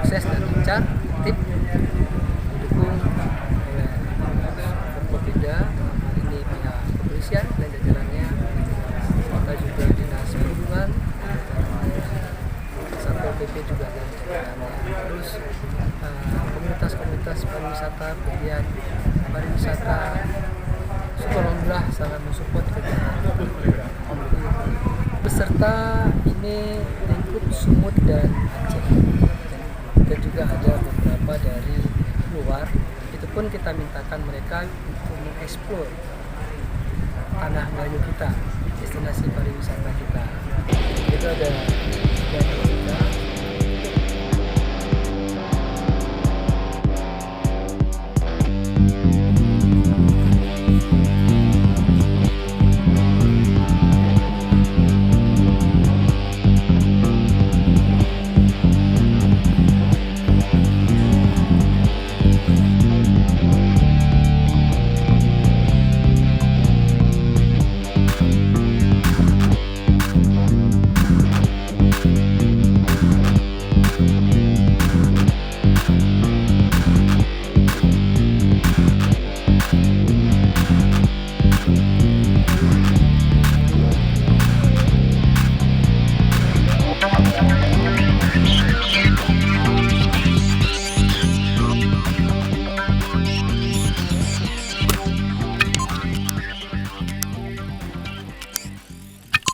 sukses dan lancar, tip didukung oleh Forkopimda, ini pihak kepolisian dan jajarannya, serta juga dinas perhubungan, Satpol PP juga dan jajarannya. Terus komunitas pariwisata, kemudian pariwisata, alhamdulillah sangat mensupport kegiatan beserta ini lingkup Sumut dan Aceh, dan juga ada beberapa dari luar. Itu pun kita mintakan mereka untuk mengeksplor tanah Melayu kita, destinasi pariwisata kita. Itu ada